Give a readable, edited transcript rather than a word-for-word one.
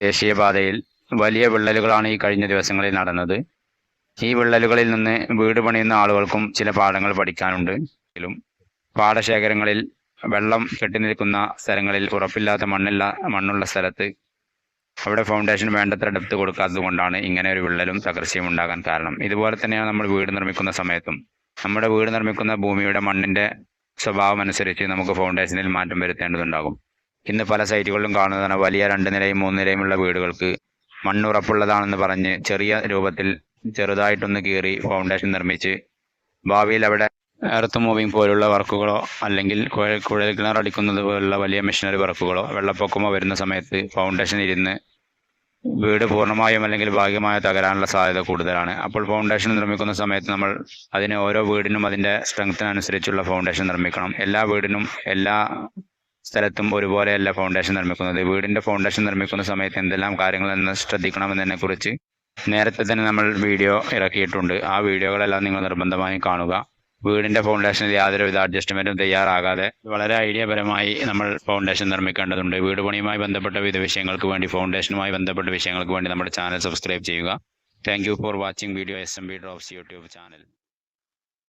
ദേശീയപാതയിൽ വലിയ വിള്ളലുകളാണ് ഈ കഴിഞ്ഞ ദിവസങ്ങളിൽ നടന്നത്. ഈ വിള്ളലുകളിൽ നിന്ന് വീട് പണിയുന്ന ആളുകൾക്കും ചില പാഠങ്ങൾ പഠിക്കാനുണ്ട്. എങ്കിലും പാടശേഖരങ്ങളിൽ വെള്ളം കെട്ടിനിൽക്കുന്ന സ്ഥലങ്ങളിൽ ഉറപ്പില്ലാത്ത മണ്ണുള്ള സ്ഥലത്ത് അവിടെ ഫൗണ്ടേഷൻ വേണ്ടത്ര ഡെപ്ത് കൊടുക്കാത്തത് കൊണ്ടാണ് ഇങ്ങനെ ഒരു വിള്ളലും തകർച്ചയും ഉണ്ടാകാൻ കാരണം. ഇതുപോലെ തന്നെയാണ് നമ്മൾ വീട് നിർമ്മിക്കുന്ന സമയത്തും നമ്മുടെ വീട് നിർമ്മിക്കുന്ന ഭൂമിയുടെ മണ്ണിൻ്റെ സ്വഭാവം അനുസരിച്ച് നമുക്ക് ഫൗണ്ടേഷനിൽ മാറ്റം വരുത്തേണ്ടതുണ്ടാകും. ഇന്ന് പല സൈറ്റുകളിലും കാണുന്നതാണ് വലിയ 2 നിലയും 3 നിലയുമുള്ള വീടുകൾക്ക് മണ്ണുറപ്പുള്ളതാണെന്ന് പറഞ്ഞ് ചെറിയ രൂപത്തിൽ ചെറുതായിട്ടൊന്ന് കീറി ഫൗണ്ടേഷൻ നിർമ്മിച്ച് ഭാവിയിൽ അവിടെ എർത്ത് മൂവിങ് പോലുള്ള വർക്കുകളോ അല്ലെങ്കിൽ കുഴൽ കിണർ അടിക്കുന്നത് പോലുള്ള വലിയ മെഷീനറി വർക്കുകളോ വെള്ളപ്പൊക്കമോ വരുന്ന സമയത്ത് ഫൗണ്ടേഷൻ ഇരുന്ന് വീട് പൂർണ്ണമായും അല്ലെങ്കിൽ ഭാഗികമായോ തകരാനുള്ള സാധ്യത കൂടുതലാണ്. അപ്പോൾ ഫൗണ്ടേഷൻ നിർമ്മിക്കുന്ന സമയത്ത് നമ്മൾ അതിന് ഓരോ വീടിനും അതിൻ്റെ സ്ട്രെങ്ത്തിനനുസരിച്ചുള്ള ഫൗണ്ടേഷൻ നിർമ്മിക്കണം. എല്ലാ വീടിനും എല്ലാ സ്ഥലത്തും ഒരുപോലെയല്ല ഫൗണ്ടേഷൻ നിർമ്മിക്കുന്നത്. വീടിൻ്റെ ഫൗണ്ടേഷൻ നിർമ്മിക്കുന്ന സമയത്ത് എന്തെല്ലാം കാര്യങ്ങൾ ശ്രദ്ധിക്കണമെന്നതിനെക്കുറിച്ച് നേരത്തെ തന്നെ നമ്മൾ വീഡിയോ ഇറക്കിയിട്ടുണ്ട്. ആ വീഡിയോകളെല്ലാം നിങ്ങൾ നിർബന്ധമായും കാണുക. വീടിൻ്റെ ഫൗണ്ടേഷനിൽ യാതൊരുവിധ അഡ്ജസ്റ്റ്മെൻറ്റും തയ്യാറാകാതെ വളരെ ഐഡിയപരമായി നമ്മൾ ഫൗണ്ടേഷൻ നിർമ്മിക്കേണ്ടതുണ്ട്. വീട് പണിയുമായി ബന്ധപ്പെട്ട വിവിധ വിഷയങ്ങൾക്ക് വേണ്ടി ഫൗണ്ടേഷനുമായി ബന്ധപ്പെട്ട വിഷയങ്ങൾക്ക് വേണ്ടി നമ്മുടെ ചാനൽ സബ്സ്ക്രൈബ് ചെയ്യുക. Thank you for watching video SMB Drops YouTube channel.